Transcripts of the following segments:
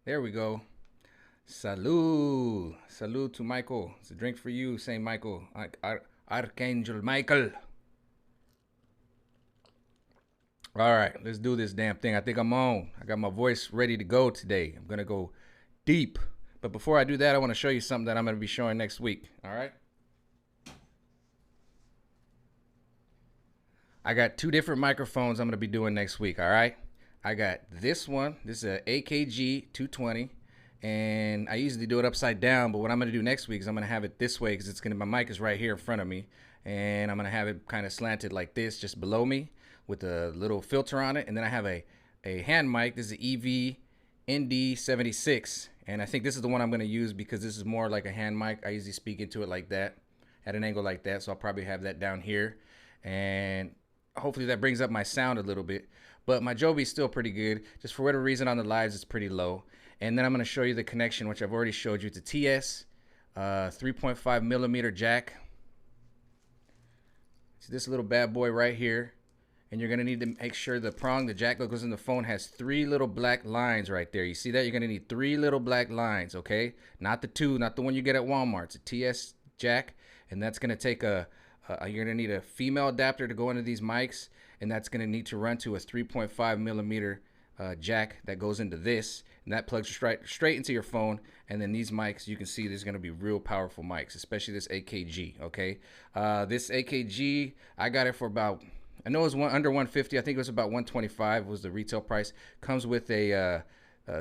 There we go. Salud. Salud to Michael. It's a drink for you, Saint Michael. Archangel Michael. All right, let's do this damn thing. I think I'm on. I got my voice ready to go today. I'm going to go deep. But before I do that, I want to show you something that I'm going to be showing next week. All right? I got two different microphones I'm going to be doing next week. All right? I got this one. This is a AKG 220. And I usually do it upside down, but what I'm going to do next week is I'm going to have it this way because it's going to, my mic is right here in front of me. And I'm going to have it kind of slanted like this, just below me with a little filter on it. And then I have a hand mic. This is an EV ND76. And I think this is the one I'm going to use because this is more like a hand mic. I usually speak into it like that, at an angle like that. So I'll probably have that down here. And hopefully that brings up my sound a little bit. But my Joby's still pretty good. Just for whatever reason on the lives, it's pretty low. And then I'm going to show you the connection, which I've already showed you. It's a TS 3.5 millimeter jack. It's this little bad boy right here. And you're going to need to make sure the prong, the jack that goes in the phone, has three little black lines right there. You see that? You're going to need three little black lines, okay? Not the two, not the one you get at Walmart. It's a TS jack. And that's going to take you're going to need a female adapter to go into these mics. And that's going to need to run to a 3.5 millimeter jack that goes into this, and that plugs straight into your phone. And then these mics, you can see there's going to be real powerful mics, especially this AKG. Okay, this AKG, I got it for about, I know it was under 150. I think it was about 125 was the retail price. Comes with a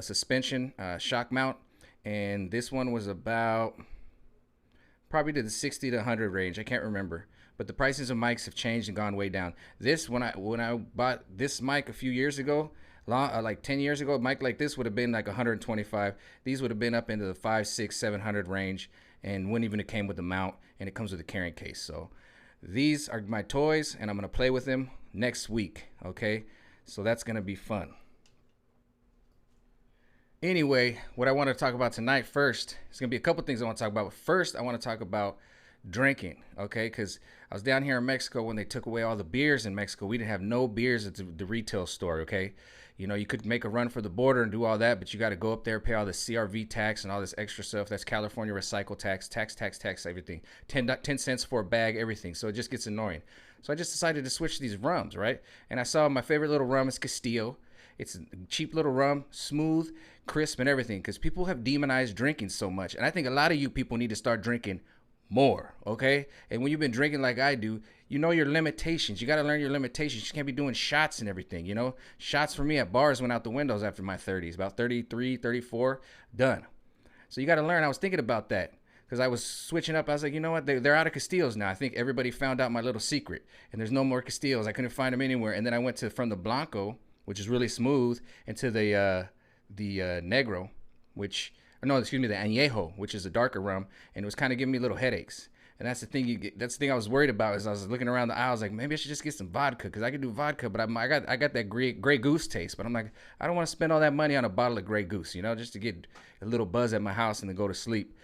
suspension shock mount, and this one was about probably to the 60 to 100 range. I can't remember. But the prices of mics have changed and gone way down. This, when I bought this mic a few years ago, like 10 years ago, a mic like this would have been like 125. These would have been up into the 5, 6, 700 range, and wouldn't even have came with the mount, and it comes with a carrying case. So these are my toys, and I'm gonna play with them next week. Okay, so that's gonna be fun. Anyway, what I want to talk about tonight first, it's gonna be a couple things I want to talk about. But first, I want to talk about drinking, okay? Because I was down here in Mexico when they took away all the beers in Mexico. We didn't have no beers at the retail store, okay? You know, you could make a run for the border and do all that, but you got to go up there, pay all the CRV tax and all this extra stuff. That's California recycle tax, everything. 10 cents for a bag, everything. So it just gets annoying. So I just decided to switch these rums, right? And I saw my favorite little rum is Castillo. It's a cheap little rum, smooth, crisp, and everything. Because people have demonized drinking so much. And I think a lot of you people need to start drinking more, okay? And when you've been drinking like I do, you know your limitations. You got to learn your limitations. You can't be doing shots and everything, you know? Shots for me at bars went out the windows after my 30s, about 33, 34, done. So you got to learn. I was thinking about that because I was switching up. I was like, you know what? They're out of Castillos now. I think everybody found out my little secret, and there's no more Castillos. I couldn't find them anywhere. And then I went to from the Blanco, which is really smooth, into the Negro, which no, excuse me, the Añejo, which is a darker rum, and it was kind of giving me little headaches. And that's the thing that's the thing I was worried about. Is I was looking around the aisles like maybe I should just get some vodka because I could do vodka, but I got that Grey Goose taste. But I'm like, I don't want to spend all that money on a bottle of Grey Goose, you know, just to get a little buzz at my house and then go to sleep.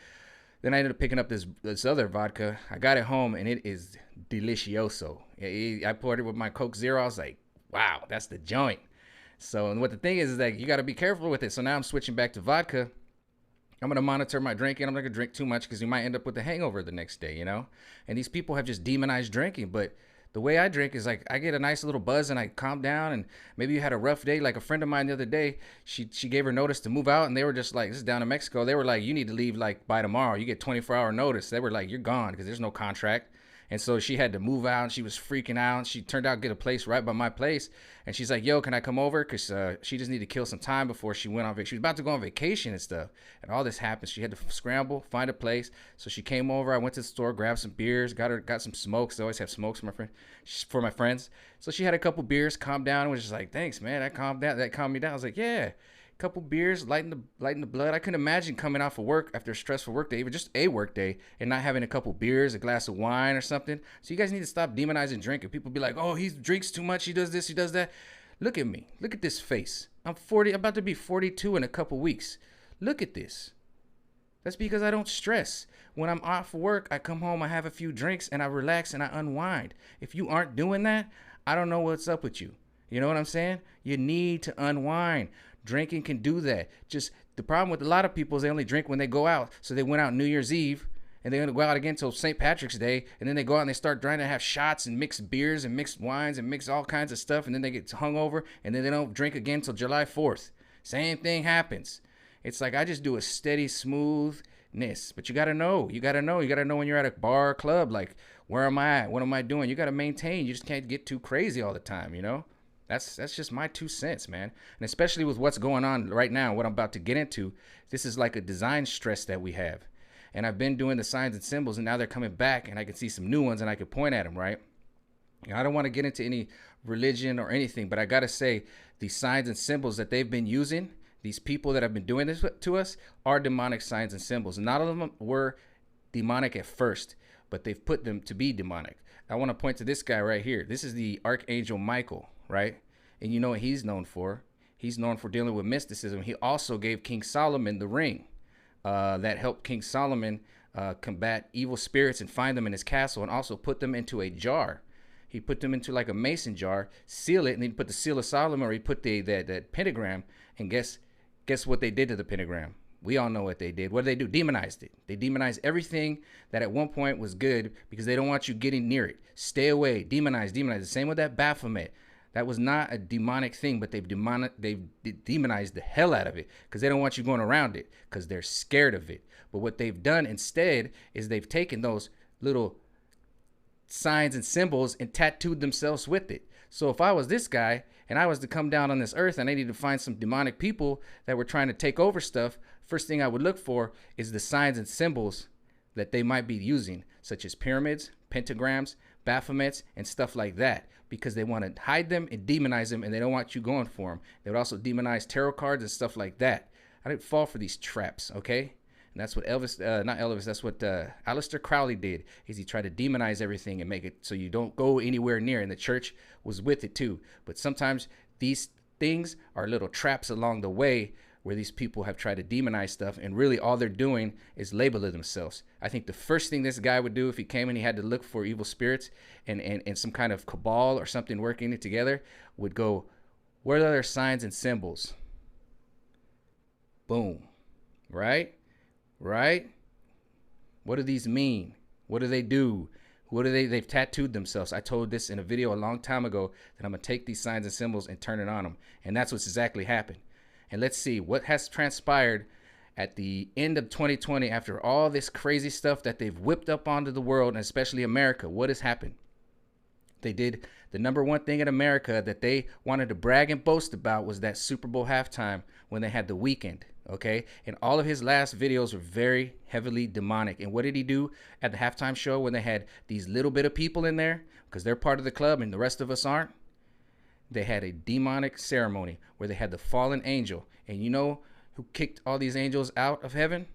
Then I ended up picking up this other vodka. I got it home and it is delicioso. I poured it with my Coke Zero. I was like, wow, that's the joint. So, and what the thing is that you got to be careful with it. So now I'm switching back to vodka. I'm going to monitor my drinking. I'm not going to drink too much because you might end up with a hangover the next day, you know? And these people have just demonized drinking. But the way I drink is like I get a nice little buzz and I calm down. And maybe you had a rough day. Like a friend of mine the other day, she gave her notice to move out. And they were just like, this is down in Mexico. They were like, you need to leave like by tomorrow. You get 24-hour notice. They were like, you're gone because there's no contract. And so she had to move out and she was freaking out. She turned out to get a place right by my place. And she's like, yo, can I come over? Because she just needed to kill some time before she went on vacation. She was about to go on vacation and stuff. And all this happened. She had to scramble, find a place. So she came over. I went to the store, grabbed some beers, got some smokes. I always have smokes for my friends. So she had a couple beers, calmed down, and was just like, thanks, man. That calmed me down. I was like, yeah. Couple beers, lighten the blood. I couldn't imagine coming off of work after a stressful work day, even just a work day, and not having a couple beers, a glass of wine or something. So you guys need to stop demonizing drinking. People be like, oh, he drinks too much, he does this, he does that. Look at me. Look at this face. I'm 40, I'm about to be 42 in a couple weeks. Look at this. That's because I don't stress. When I'm off work, I come home, I have a few drinks, and I relax and I unwind. If you aren't doing that, I don't know what's up with you. You know what I'm saying? You need to unwind. Drinking can do that. Just the problem with a lot of people is they only drink when they go out. So they went out New Year's Eve and they're going to go out again until St. Patrick's Day. And then they go out and they start trying to have shots and mix beers and mix wines and mix all kinds of stuff. And then they get hungover and then they don't drink again until July 4th. Same thing happens. It's like I just do a steady smoothness. But you got to know. You got to know. You got to know when you're at a bar or club. Like, where am I at? What am I doing? You got to maintain. You just can't get too crazy all the time, you know? That's just my 2 cents, man. And especially with what's going on right now, what I'm about to get into, this is like a design stress that we have. And I've been doing the signs and symbols, and now they're coming back, and I can see some new ones, and I can point at them, right? I don't want to get into any religion or anything, but I got to say, these signs and symbols that they've been using, these people that have been doing this to us, are demonic signs and symbols. And not all of them were demonic at first, but they've put them to be demonic. I want to point to this guy right here. This is the Archangel Michael, right? And you know what he's known for? He's known for dealing with mysticism. He also gave King Solomon the ring that helped King Solomon combat evil spirits and find them in his castle, and also put them into a jar. He put them into like a mason jar, seal it, and then put the seal of Solomon, or he put that pentagram, and guess what they did to the pentagram? We all know what they did. What did they do? Demonized it. They demonized everything that at one point was good because they don't want you getting near it. Stay away. Demonize. The same with that Baphomet. That was not a demonic thing, but they've demonized the hell out of it because they don't want you going around it because they're scared of it. But what they've done instead is they've taken those little signs and symbols and tattooed themselves with it. So if I was this guy and I was to come down on this earth and I needed to find some demonic people that were trying to take over stuff, first thing I would look for is the signs and symbols that they might be using, such as pyramids, pentagrams, Baphomets, and stuff like that, because they want to hide them and demonize them, and they don't want you going for them. They would also demonize tarot cards and stuff like that. I didn't fall for these traps, okay? And that's what that's what Aleister Crowley did, is he tried to demonize everything and make it so you don't go anywhere near, and the church was with it too. But sometimes these things are little traps along the way where these people have tried to demonize stuff, and really all they're doing is labeling themselves. I think the first thing this guy would do if he came and he had to look for evil spirits and some kind of cabal or something working it together would go, what are their signs and symbols? Boom. Right? What do these mean? What do they do? They've tattooed themselves. I told this in a video a long time ago that I'm going to take these signs and symbols and turn it on them. And that's what's exactly happened. And let's see what has transpired at the end of 2020 after all this crazy stuff that they've whipped up onto the world, and especially America. What has happened? They did the number one thing in America that they wanted to brag and boast about was that Super Bowl halftime when they had The Weeknd, okay? And all of his last videos were very heavily demonic. And what did he do at the halftime show when they had these little bit of people in there? Because they're part of the club and the rest of us aren't. They had a demonic ceremony where they had the fallen angel. And you know who kicked all these angels out of heaven?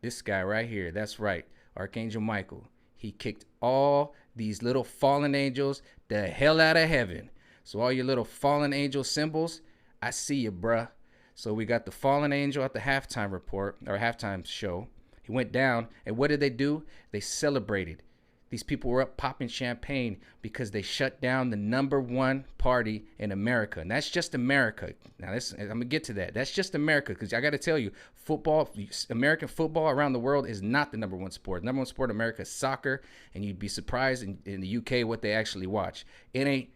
This guy right here. That's right. Archangel Michael. He kicked all these little fallen angels the hell out of heaven. So all your little fallen angel symbols, I see you, bruh. So we got the fallen angel at the halftime report, or halftime show. He went down, and what did they do? They celebrated. These people were up popping champagne because they shut down the number one party in America. And that's just America. Now, I'm going to get to that. That's just America, because I got to tell you, football, American football around the world is not the number one sport. The number one sport in America is soccer, and you'd be surprised in the UK what they actually watch. It ain't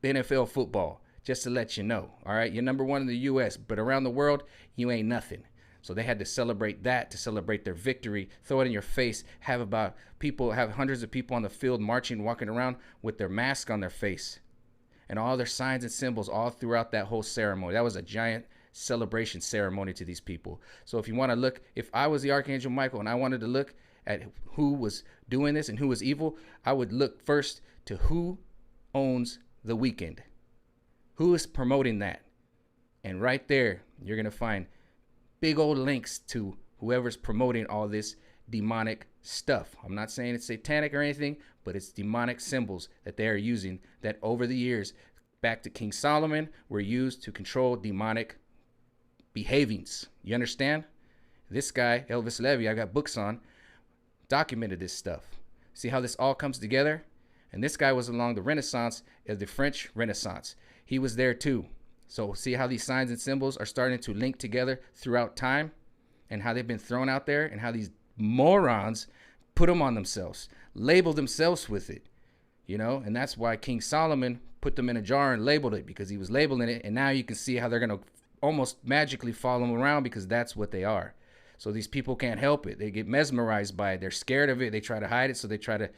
NFL football, just to let you know. All right, you're number one in the US, but around the world, you ain't nothing. So they had to celebrate that, to celebrate their victory, throw it in your face, have hundreds of people on the field marching, walking around with their mask on their face and all their signs and symbols all throughout that whole ceremony. That was a giant celebration ceremony to these people. So if you want to look, if I was the Archangel Michael and I wanted to look at who was doing this and who was evil, I would look first to who owns The Weeknd. Who is promoting that? And right there, you're going to find big old links to whoever's promoting all this demonic stuff. I'm not saying it's satanic or anything, but it's demonic symbols that they are using that over the years, back to King Solomon, were used to control demonic behavings. You understand? This guy, Elvis Levy, I got books on, documented this stuff. See how this all comes together? And this guy was along the Renaissance, the French Renaissance. He was there too. So see how these signs and symbols are starting to link together throughout time, and how they've been thrown out there, and how these morons put them on themselves, label themselves with it, you know. And that's why King Solomon put them in a jar and labeled it, because he was labeling it. And now you can see how they're going to almost magically follow them around, because that's what they are. So these people can't help it. They get mesmerized by it. They're scared of it. They try to hide it, so they try to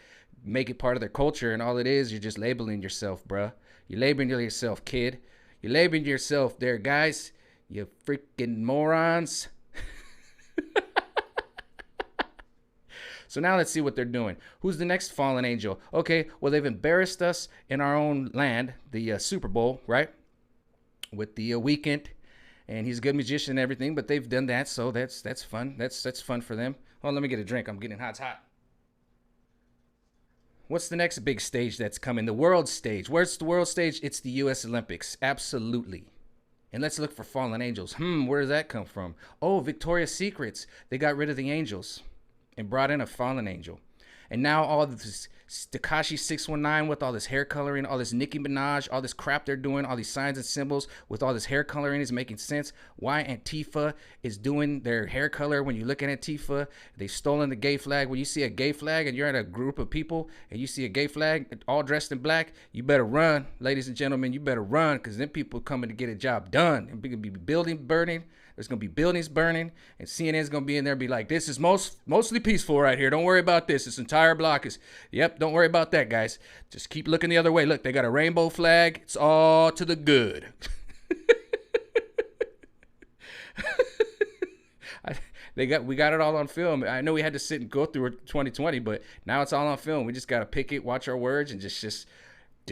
make it part of their culture. And all it is, you're just labeling yourself, bruh. You're labeling yourself, kid. You're labeling yourself there, guys. You freaking morons. So now let's see what they're doing. Who's the next fallen angel? Okay, well, they've embarrassed us in our own land, the Super Bowl, right? With the Weeknd, and he's a good magician and everything, but they've done that, so that's fun. That's fun for them. Oh, let me get a drink. I'm getting hot. It's hot. What's the next big stage that's coming? The world stage. Where's the world stage? It's the U.S. Olympics. Absolutely. And let's look for fallen angels. Where does that come from? Oh, Victoria's Secrets. They got rid of the angels and brought in a fallen angel. And now all this Tekashi 619 with all this hair coloring, all this Nicki Minaj, all this crap they're doing, all these signs and symbols with all this hair coloring is making sense. Why Antifa is doing their hair color. When you look at Antifa, they've stolen the gay flag. When you see a gay flag and you're in a group of people and you see a gay flag all dressed in black, you better run, ladies and gentlemen. You better run, because then people coming to get a job done. And be building burning. There's going to be buildings burning, and CNN's going to be in there and be like, this is mostly peaceful right here. Don't worry about this. This entire block is, yep, don't worry about that, guys. Just keep looking the other way. Look, they got a rainbow flag. It's all to the good. We got it all on film. I know we had to sit and go through it 2020, but now it's all on film. We just got to pick it, watch our words, and just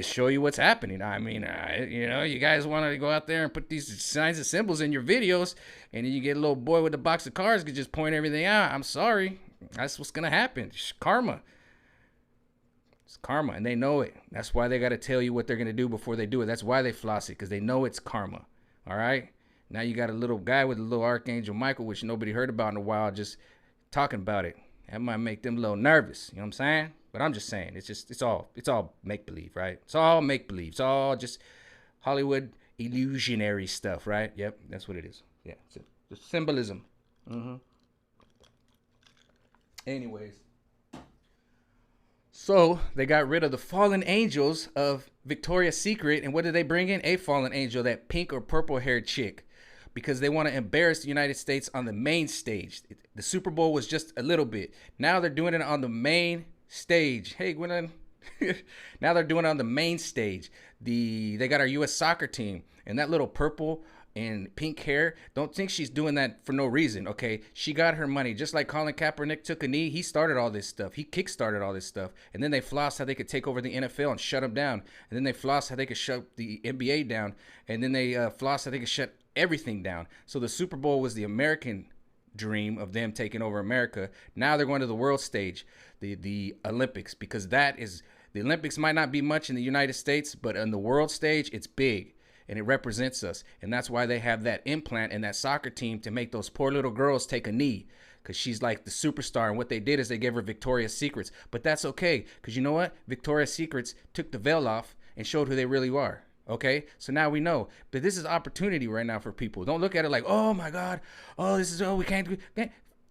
show you what's happening. I mean, you know, you guys want to go out there and put these signs and symbols in your videos, and then you get a little boy with a box of cards can just point everything out. I'm sorry. That's what's going to happen. It's karma. It's karma, and they know it. That's why they got to tell you what they're going to do before they do it. That's why they floss it, because they know it's karma. All right? Now you got a little guy with a little Archangel Michael, which nobody heard about in a while, just talking about it. That might make them a little nervous. You know what I'm saying? But I'm just saying, it's all make-believe, right? It's all make-believe. It's all just Hollywood illusionary stuff, right? Yep, that's what it is. Yeah, it's the symbolism. Anyways, so they got rid of the fallen angels of Victoria's Secret, and what did they bring in? A fallen angel, that pink or purple-haired chick, because they want to embarrass the United States on the main stage. The Super Bowl was just a little bit. Now they're doing it on the main stage. Hey, Gwendolyn. Now they're doing it on the main stage. They got our U.S. soccer team, and that little purple and pink hair. Don't think she's doing that for no reason, okay? She got her money. Just like Colin Kaepernick took a knee, he started all this stuff. He kick-started all this stuff. And then they flossed how they could take over the NFL and shut them down. And then they flossed how they could shut the NBA down. And then they flossed how they could shut everything down. So the Super Bowl was the American dream of them taking over America. Now they're going to the world stage, the Olympics, because that is, the Olympics might not be much in the United States, but on the world stage, it's big, and it represents us. And that's why they have that implant in that soccer team, to make those poor little girls take a knee, because she's like the superstar. And what they did is they gave her Victoria's Secrets. But that's okay, because you know what? Victoria's Secrets took the veil off and showed who they really are. Okay, so now we know. But this is opportunity right now for people. Don't look at it like, oh my God, oh, this is, oh, we can't.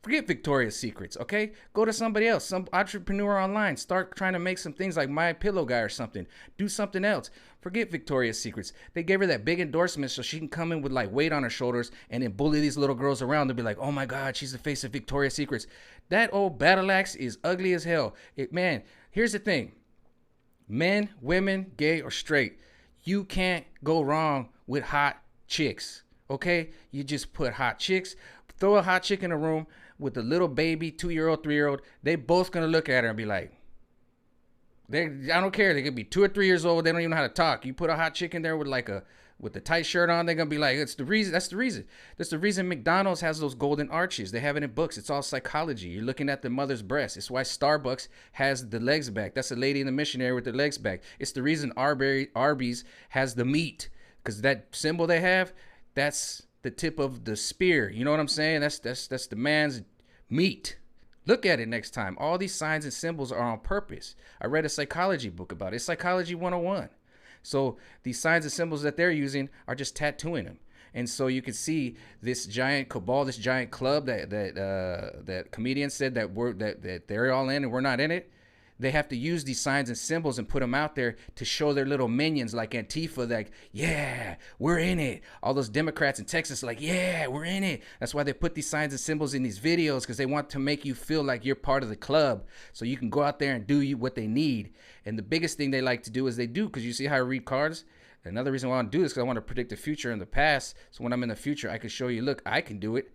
Forget Victoria's Secrets, okay? Go to somebody else, some entrepreneur online. Start trying to make some things like My Pillow Guy or something. Do something else. Forget Victoria's Secrets. They gave her that big endorsement so she can come in with like weight on her shoulders and then bully these little girls around. They'll be like, oh my God, she's the face of Victoria's Secrets. That old battle axe is ugly as hell. Man, here's the thing. Men, women, gay or straight, you can't go wrong with hot chicks, okay? You just put hot chicks, throw a hot chick in a room with a little baby, 2-year-old, 3-year-old. They both gonna look at her and be like, I don't care. They could be 2 or 3 years old. They don't even know how to talk. You put a hot chick in there with with the tight shirt on, they're gonna be like, it's the reason. That's the reason. That's the reason McDonald's has those golden arches. They have it in books. It's all psychology. You're looking at the mother's breast. It's why Starbucks has the legs back. That's a lady in the missionary with the legs back. It's the reason Arby's has the meat, because that symbol they have, that's the tip of the spear. You know what I'm saying? That's the man's meat. Look at it next time. All these signs and symbols are on purpose. I read a psychology book about it. It's Psychology 101. So these signs and symbols that they're using are just tattooing them. And so you can see this giant cabal, this giant club that comedians said that they're all in and we're not in it. They have to use these signs and symbols and put them out there to show their little minions like Antifa, like, yeah, we're in it. All those Democrats in Texas, like, yeah, we're in it. That's why they put these signs and symbols in these videos, because they want to make you feel like you're part of the club, so you can go out there and do what they need. And the biggest thing they like to do is because you see how I read cards. Another reason why I want to do this is because I want to predict the future and the past. So when I'm in the future, I can show you, look, I can do it.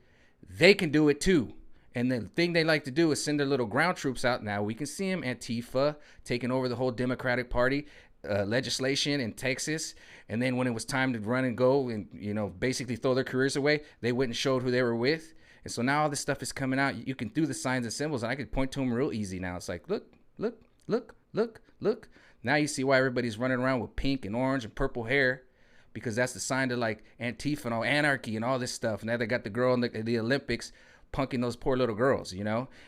They can do it too. And the thing they like to do is send their little ground troops out. Now we can see them, Antifa, taking over the whole Democratic Party legislation in Texas. And then when it was time to run and go and, basically throw their careers away, they went and showed who they were with. And so now all this stuff is coming out. You can do the signs and symbols, and I could point to them real easy now. It's like, look, look, look, look, look. Now you see why everybody's running around with pink and orange and purple hair, because that's the sign to like Antifa and all anarchy and all this stuff. Now they got the girl in the Olympics punking those poor little girls,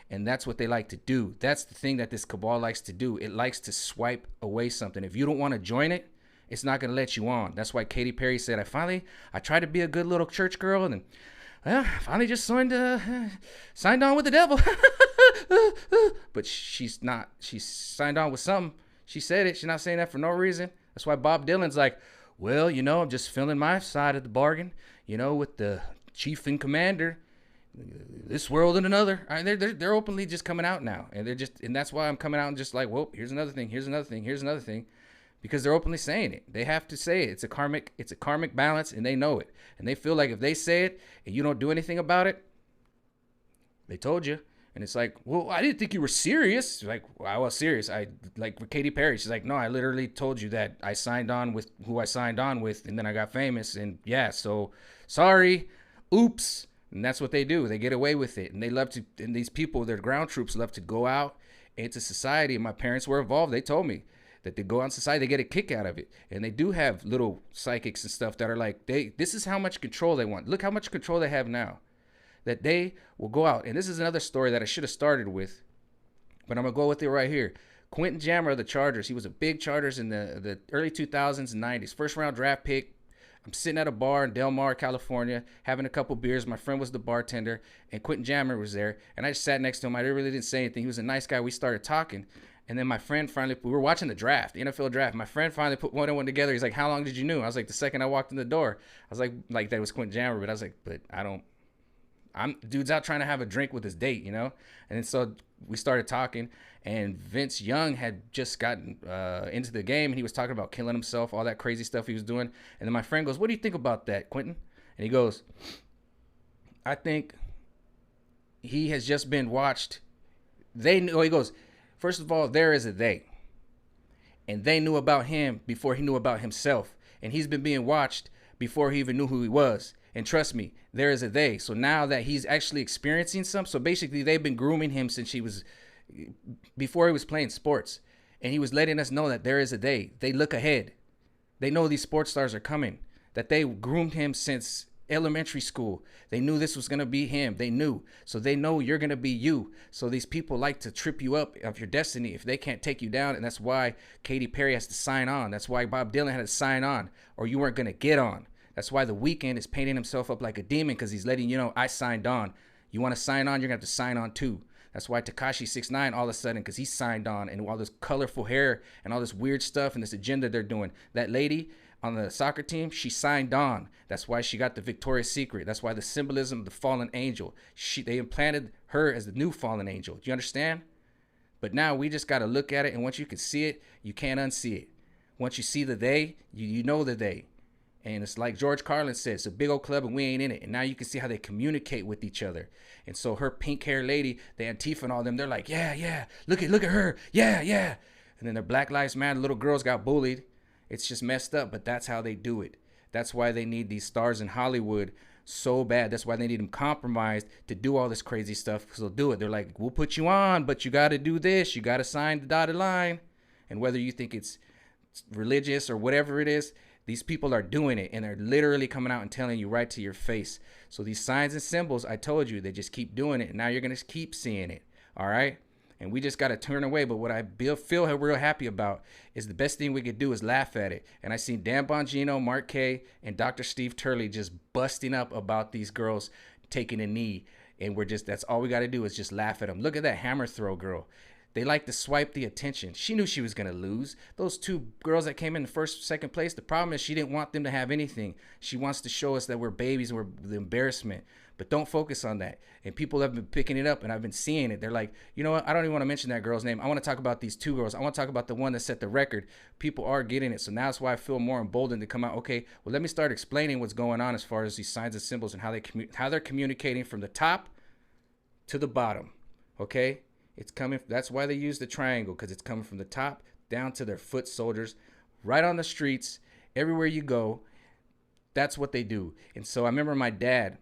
and that's what they like to do. That's the thing that this cabal likes to do. It likes to swipe away something. If you don't want to join it, it's not going to let you on. That's why Katy Perry said, I tried to be a good little church girl, and finally just signed on with the devil. But she's not. She's signed on with something. She said it. She's not saying that for no reason. That's why Bob Dylan's like, well, I'm just feeling my side of the bargain, with the chief and commander, this world and another. They're openly just coming out now, and that's why I'm coming out and just like, well, here's another thing, here's another thing, here's another thing, because they're openly saying it. They have to say it. It's a karmic balance, and they know it, and they feel like if they say it and you don't do anything about it, they told you. And it's like, well, I didn't think you were serious. Like, well, I was serious. Like with Katy Perry, she's like, no, I literally told you that I signed on with who I signed on with, and then I got famous, and yeah, so sorry, oops. And that's what they do. They get away with it, and they love to. And these people, their ground troops, love to go out into society. And my parents were involved. They told me that they go out in society, they get a kick out of it, and they do have little psychics and stuff that are like, this is how much control they want. Look how much control they have now. That they will go out. And this is another story that I should have started with, but I'm going to go with it right here. Quentin Jammer of the Chargers. He was a big Chargers in the early 2000s and 90s. First round draft pick. I'm sitting at a bar in Del Mar, California, having a couple beers. My friend was the bartender, and Quentin Jammer was there. And I just sat next to him. I really didn't say anything. He was a nice guy. We started talking. And then my friend we were watching the draft, the NFL draft. My friend finally put one and one together. He's like, how long did you know? I was like, the second I walked in the door. I was like that was Quentin Jammer. But I was like, but dude's out trying to have a drink with his date, And then so we started talking, and Vince Young had just gotten into the game, and he was talking about killing himself, all that crazy stuff he was doing. And then my friend goes, what do you think about that, Quentin? And he goes, I think he has just been watched. He goes, first of all, there is a they. And they knew about him before he knew about himself. And he's been being watched before he even knew who he was. And trust me, there is a they. So now that he's actually experiencing so basically they've been grooming him since before he was playing sports. And he was letting us know that there is a they. They look ahead. They know these sports stars are coming. That they groomed him since elementary school. They knew this was going to be him. They knew. So they know you're going to be you. So these people like to trip you up of your destiny if they can't take you down. And that's why Katy Perry has to sign on. That's why Bob Dylan had to sign on, or you weren't going to get on. That's why The Weeknd is painting himself up like a demon, because he's letting you know, I signed on. You want to sign on, you're going to have to sign on too. That's why Tekashi 6ix9ine all of a sudden, because he signed on, and all this colorful hair and all this weird stuff and this agenda they're doing. That lady on the soccer team, she signed on. That's why she got the Victoria's Secret. That's why the symbolism of the fallen angel. They implanted her as the new fallen angel. Do you understand? But now we just got to look at it, and once you can see it, you can't unsee it. Once you see the they, you know the they. And it's like George Carlin said, it's a big old club and we ain't in it. And now you can see how they communicate with each other. And so her pink hair lady, the Antifa and all them, they're like, yeah, look at her, yeah. And then their Black Lives Matter little girls got bullied. It's just messed up, but that's how they do it. That's why they need these stars in Hollywood so bad. That's why they need them compromised to do all this crazy stuff, because they'll do it. They're like, we'll put you on, but you got to do this. You got to sign the dotted line. And whether you think it's religious or whatever it is, these people are doing it, and they're literally coming out and telling you right to your face. So these signs and symbols, I told you, they just keep doing it, and now you're going to keep seeing it, all right? and we just got to turn away. But what I feel real happy about is the best thing we could do is laugh at it. And I seen Dan Bongino, Mark K, and Dr. Steve Turley just busting up about these girls taking a knee. And that's all we got to do is just laugh at them. Look at that hammer throw girl. They like to swipe the attention. She knew she was going to lose. Those two girls that came in the first, second place, the problem is she didn't want them to have anything. She wants to show us that we're babies and we're the embarrassment. But don't focus on that. And people have been picking it up, and I've been seeing it. They're like, you know what? I don't even want to mention that girl's name. I want to talk about these two girls. I want to talk about the one that set the record. People are getting it. So now that's why I feel more emboldened to come out. Okay, well, let me start explaining what's going on as far as these signs and symbols and how they're communicating from the top to the bottom. Okay? It's coming. That's why they use the triangle, because it's coming from the top down to their foot soldiers, right on the streets, everywhere you go. That's what they do. And so I remember my dad,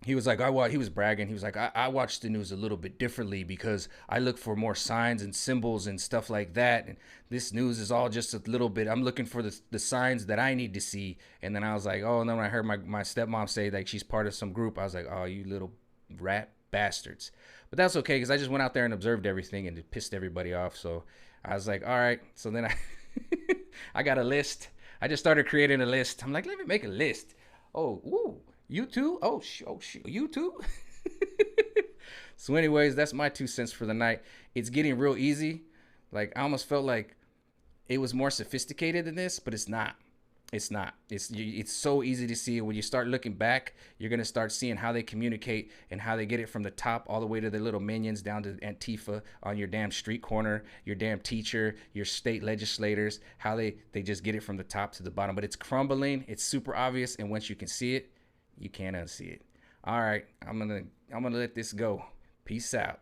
he was like, he was bragging. He was like, I watch the news a little bit differently because I look for more signs and symbols and stuff like that. And this news is all just a little bit. I'm looking for the signs that I need to see. And then I was like, oh, and then when I heard my stepmom say like she's part of some group, I was like, oh, you little rat bastards. But that's okay, because I just went out there and observed everything and it pissed everybody off. So I was like, all right. So then I got a list. I just started creating a list. I'm like, let me make a list. Oh, ooh, you too? Oh, you too? So anyways, that's my 2 cents for the night. It's getting real easy. Like, I almost felt like it was more sophisticated than this, but it's not. It's not. It's so easy to see. When you start looking back, you're going to start seeing how they communicate and how they get it from the top all the way to their little minions down to Antifa on your damn street corner, your damn teacher, your state legislators, how they just get it from the top to the bottom. But it's crumbling. It's super obvious. And once you can see it, you can't unsee it. All right. I'm going to let this go. Peace out.